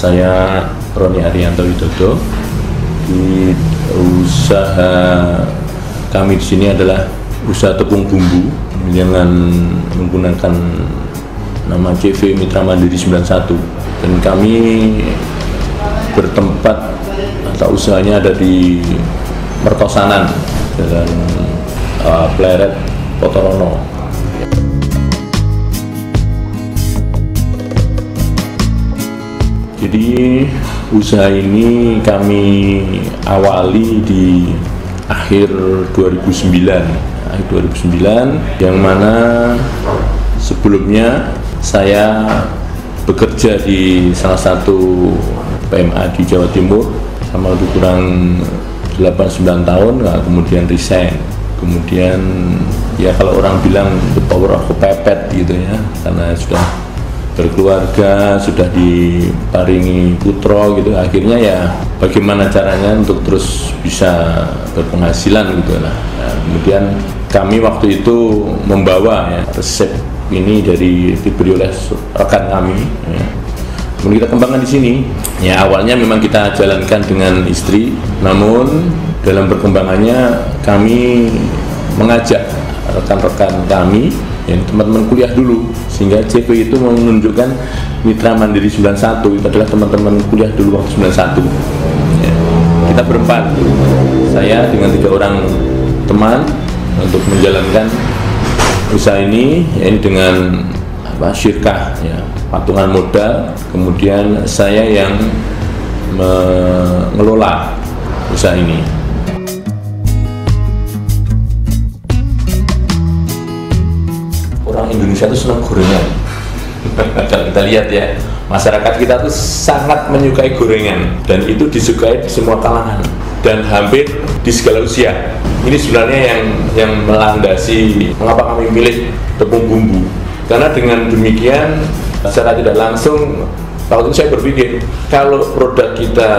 Saya Roni Arianto Widodo. Di usaha kami di sini adalah usaha tepung bumbu dengan menggunakan nama CV Mitra Mandiri 91, dan kami bertempat atau usahanya ada di Mertosanan dan Pleret Potorono. Jadi usaha ini kami awali di akhir 2009, yang mana sebelumnya saya bekerja di salah satu PMA di Jawa Timur sama lebih kurang 8-9 tahun, kemudian resign. Kemudian ya kalau orang bilang the power of kepepet gitu ya, karena sudah berkeluarga, sudah diparingi putra gitu, akhirnya ya bagaimana caranya untuk terus bisa berpenghasilan gitu lah. Nah, kemudian kami waktu itu membawa ya, resep ini diberi oleh rekan kami ya. Kemudian kita kembangkan di sini. Ya awalnya memang kita jalankan dengan istri, namun dalam perkembangannya kami mengajak rekan-rekan kami, ya, teman-teman kuliah dulu, sehingga CV itu menunjukkan Mitra Mandiri 91 itu adalah teman-teman kuliah dulu waktu 91. Ya, kita berempat, saya dengan 3 orang teman untuk menjalankan usaha ini, yaitu dengan syirkah ya, patungan modal, kemudian saya yang mengelola usaha ini. Orang Indonesia itu senang gorengan. Kalau kita lihat ya, masyarakat kita tuh sangat menyukai gorengan, dan itu disukai di semua kalangan dan hampir di segala usia. Ini sebenarnya yang melandasi mengapa kami milih tepung bumbu, karena dengan demikian secara tidak langsung waktu itu saya berpikir kalau produk kita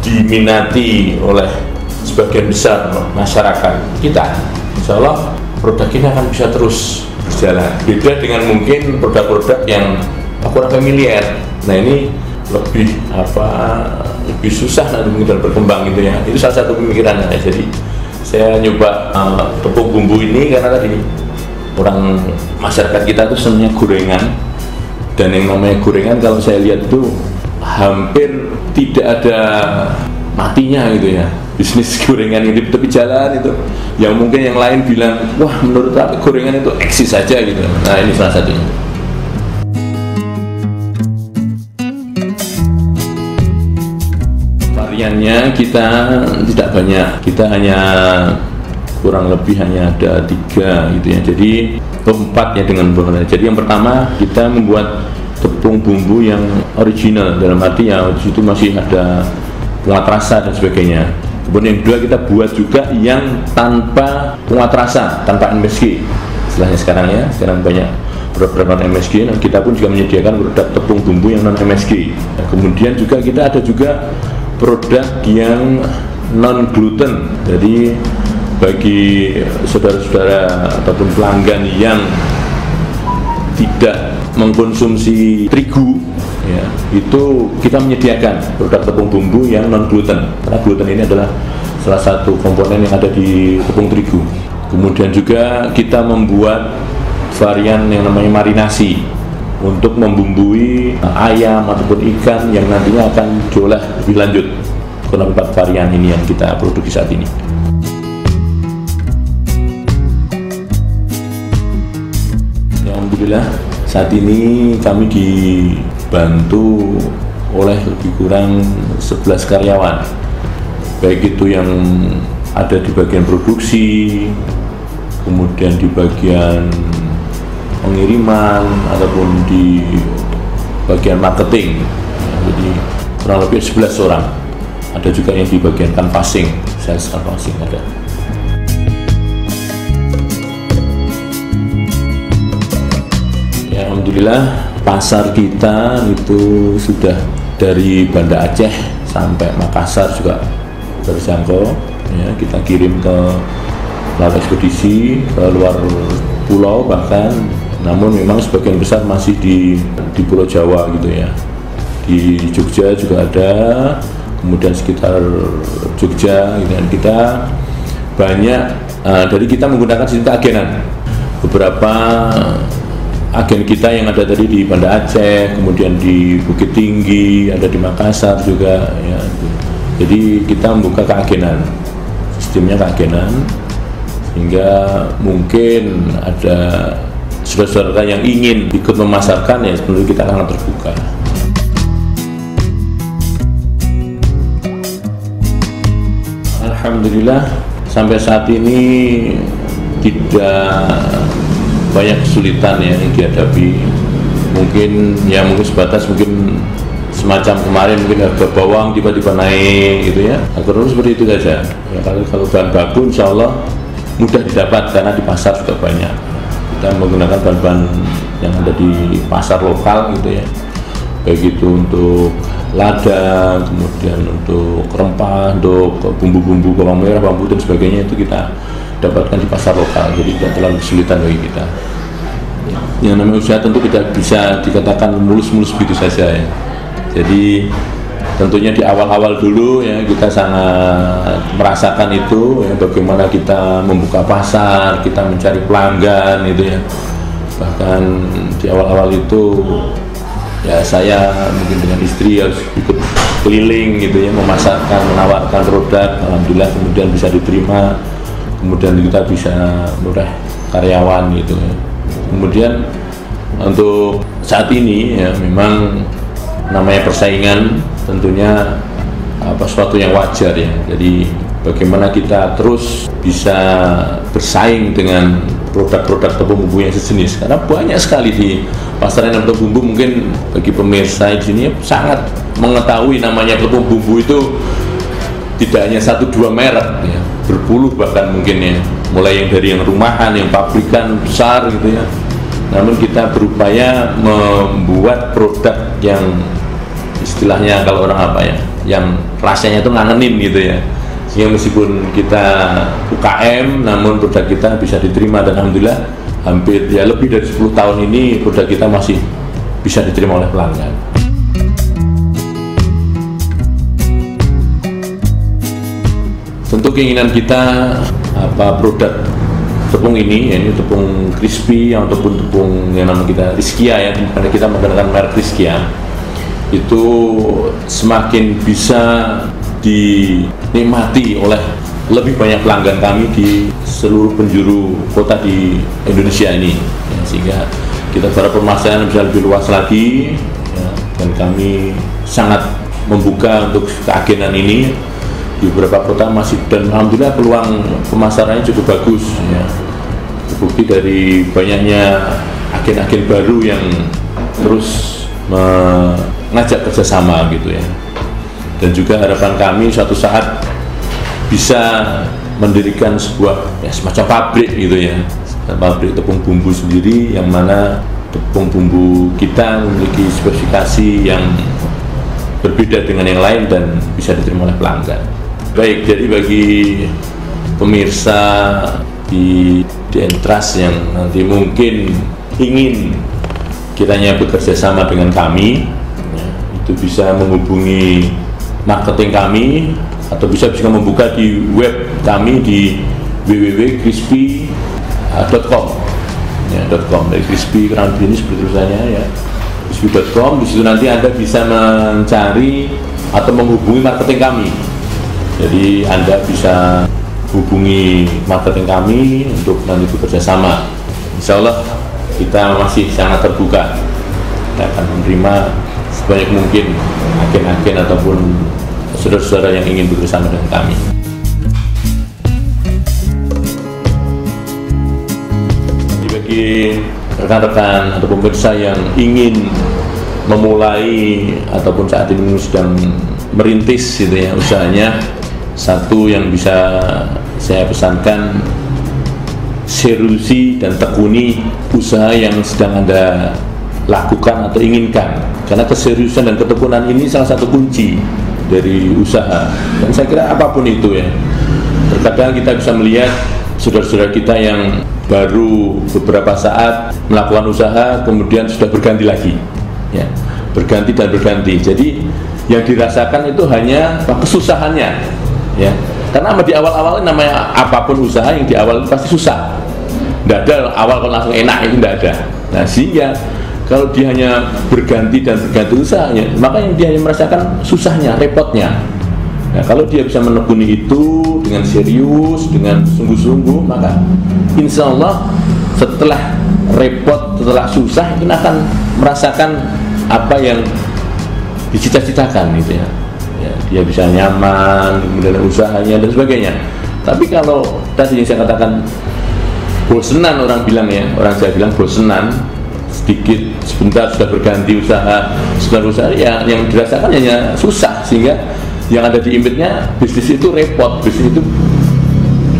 diminati oleh sebagian besar masyarakat kita, insya Allah produk ini akan bisa terus berjalan. Beda dengan mungkin produk-produk yang kurang familiar. Nah ini lebih susah nanti mungkin berkembang gitu ya. Itu salah satu pemikirannya. Jadi saya nyoba tepung bumbu ini karena tadi orang masyarakat kita tuh senangnya gorengan, dan yang namanya gorengan kalau saya lihat itu hampir tidak ada matinya gitu ya. Bisnis gorengan ini di tepi jalan itu, yang mungkin yang lain bilang wah menurut aku gorengan itu eksis saja gitu. Nah ini salah satunya. Variannya kita tidak banyak, kita hanya kurang lebih hanya ada 3 gitu ya. Jadi 4 ya dengan bahan. Jadi yang pertama kita membuat tepung bumbu yang original, dalam arti ya itu masih ada penguat rasa dan sebagainya. Kemudian yang kedua kita buat juga yang tanpa penguat rasa, tanpa MSG. Istilahnya sekarang banyak produk non MSG, dan kita pun juga menyediakan produk tepung bumbu yang non MSG. Nah, kemudian juga kita ada juga produk yang non gluten. Jadi bagi saudara-saudara ataupun pelanggan yang tidak mengkonsumsi terigu ya, itu kita menyediakan produk tepung bumbu yang non gluten, karena gluten ini adalah salah satu komponen yang ada di tepung terigu. Kemudian juga kita membuat varian yang namanya marinasi untuk membumbui ayam ataupun ikan yang nantinya akan diolah lebih lanjut. Kurang 4 varian ini yang kita produksi saat ini. Alhamdulillah saat ini kami dibantu oleh lebih kurang 11 karyawan, baik itu yang ada di bagian produksi, kemudian di bagian pengiriman, ataupun di bagian marketing. Jadi kurang lebih 11 orang. Ada juga yang di bagian canvassing, sales canvassing ada. Alhamdulillah pasar kita itu sudah dari Banda Aceh sampai Makassar juga terjangkau ya, kita kirim ke lewat ekspedisi ke luar pulau bahkan, namun memang sebagian besar masih di Pulau Jawa gitu ya, di Jogja juga ada, kemudian sekitar Jogja, dan kita banyak dari kita menggunakan sistem keagenan. Beberapa agen kita yang ada tadi di Banda Aceh, kemudian di Bukit Tinggi, ada di Makassar juga ya. Jadi kita membuka keagenan, sistemnya keagenan, sehingga mungkin ada saudara-saudara yang ingin ikut memasarkan, ya sebenarnya kita sangat terbuka. Alhamdulillah sampai saat ini tidak banyak kesulitan ya yang dihadapi. Mungkin sebatas mungkin semacam kemarin mungkin harga bawang tiba-tiba naik gitu ya. Terus seperti itu saja. Ya, kalau bahan baku insya Allah mudah didapat karena di pasar sudah banyak. Kita menggunakan bahan-bahan yang ada di pasar lokal gitu ya. Baik itu untuk lada, kemudian untuk rempah, untuk bumbu-bumbu bawang merah, bawang putih dan sebagainya, itu kita dapatkan di pasar lokal, jadi tidak terlalu kesulitan bagi kita. Yang namanya usaha tentu tidak bisa dikatakan mulus-mulus begitu saja ya. Jadi tentunya di awal-awal dulu ya kita sangat merasakan itu ya, bagaimana kita membuka pasar, kita mencari pelanggan itu ya. Bahkan di awal-awal itu ya saya mungkin dengan istri harus ikut keliling gitu ya, memasarkan, menawarkan produk. Alhamdulillah kemudian bisa diterima, kemudian kita bisa murah karyawan gitu ya. Kemudian untuk saat ini ya memang namanya persaingan tentunya sesuatu yang wajar ya. Jadi bagaimana kita terus bisa bersaing dengan produk-produk tepung bumbu yang sejenis, karena banyak sekali di pasaran tepung bumbu. Mungkin bagi pemirsa di sini sangat mengetahui namanya tepung bumbu itu tidak hanya 1-2 merek ya, berpuluh bahkan mungkin ya, mulai yang dari yang rumahan, yang pabrikan besar gitu ya. Namun kita berupaya membuat produk yang istilahnya kalau orang yang rasanya itu ngangenin gitu ya, sehingga meskipun kita UKM namun produk kita bisa diterima, dan alhamdulillah hampir ya lebih dari 10 tahun ini produk kita masih bisa diterima oleh pelanggan. Tentu keinginan kita produk tepung ini, ya ini tepung crispy ataupun tepung yang namanya kita Rizkia ya, karena kita menggunakan merek Rizkia, itu semakin bisa dinikmati oleh lebih banyak pelanggan kami di seluruh penjuru kota di Indonesia ini ya, sehingga kita berharap pemasaran bisa lebih luas lagi ya, dan kami sangat membuka untuk keagenan ini di beberapa kota masih, dan alhamdulillah peluang pemasarannya cukup bagus ya. Terbukti dari banyaknya agen-agen baru yang terus mengajak kerjasama gitu ya. Dan juga harapan kami suatu saat bisa mendirikan sebuah ya, semacam pabrik gitu ya, pabrik tepung bumbu sendiri, yang mana tepung bumbu kita memiliki spesifikasi yang berbeda dengan yang lain dan bisa diterima oleh pelanggan. Baik, jadi bagi pemirsa di Entras yang nanti mungkin ingin kiranya bekerja sama dengan kami ya, itu bisa menghubungi marketing kami atau bisa membuka di web kami di www.crispy.com ya, .com dari crispy kurang lebih ini seperti tulisannya ya, crispy.com. Di situ nanti Anda bisa mencari atau menghubungi marketing kami. Jadi Anda bisa hubungi marketing kami untuk nanti bekerja sama. Insya Allah kita masih sangat terbuka. Kita akan menerima sebanyak mungkin agen-agen ataupun saudara-saudara yang ingin bekerja sama dengan kami. Jadi bagi rekan-rekan atau pemirsa yang ingin memulai ataupun saat ini sedang merintis gitu ya usahanya, satu yang bisa saya pesankan, seriusi dan tekuni usaha yang sedang Anda lakukan atau inginkan, karena keseriusan dan ketekunan ini salah satu kunci dari usaha. Dan saya kira apapun itu ya, terkadang kita bisa melihat saudara-saudara kita yang baru beberapa saat melakukan usaha kemudian sudah berganti lagi ya. berganti dan berganti. Jadi yang dirasakan itu hanya kesusahannya, ya. Karena di awal-awal namanya apapun usaha yang di awal pasti susah. Tidak ada awal kalau langsung enak, itu tidak ada. Nah, sehingga kalau dia hanya berganti dan berganti usahanya, maka yang dia hanya merasakan susahnya, repotnya. Nah, kalau dia bisa menekuni itu dengan serius, dengan sungguh-sungguh, maka insya Allah setelah repot, setelah susah, itu akan merasakan apa yang dicita-citakan gitu ya. Ya, dia bisa nyaman, kemudian usahanya dan sebagainya. Tapi kalau tadi yang saya katakan bosenan, orang bilang ya, orang saya bilang bosenan, sedikit sebentar sudah berganti usaha, ya yang dirasakan hanya susah, sehingga yang ada di imitnya bisnis itu repot, bisnis itu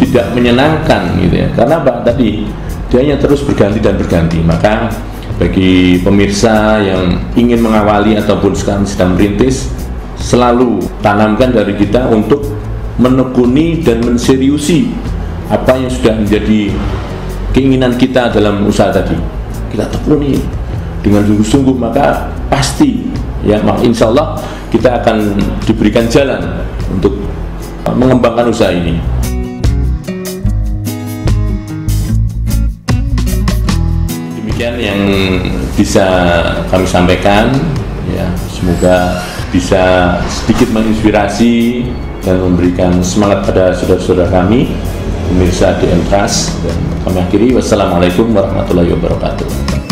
tidak menyenangkan gitu ya. Karena apa? Tadi dia hanya terus berganti dan berganti. Maka bagi pemirsa yang ingin mengawali ataupun sekarang sedang merintis, selalu tanamkan dari kita untuk menekuni dan menseriusi apa yang sudah menjadi keinginan kita dalam usaha tadi. Kita tekuni dengan sungguh-sungguh, maka pasti ya, insya Allah kita akan diberikan jalan untuk mengembangkan usaha ini. Demikian yang bisa kami sampaikan ya, semoga bisa sedikit menginspirasi dan memberikan semangat pada saudara-saudara kami pemirsa di Entrust, dan kami akhiri. Wassalamualaikum warahmatullahi wabarakatuh.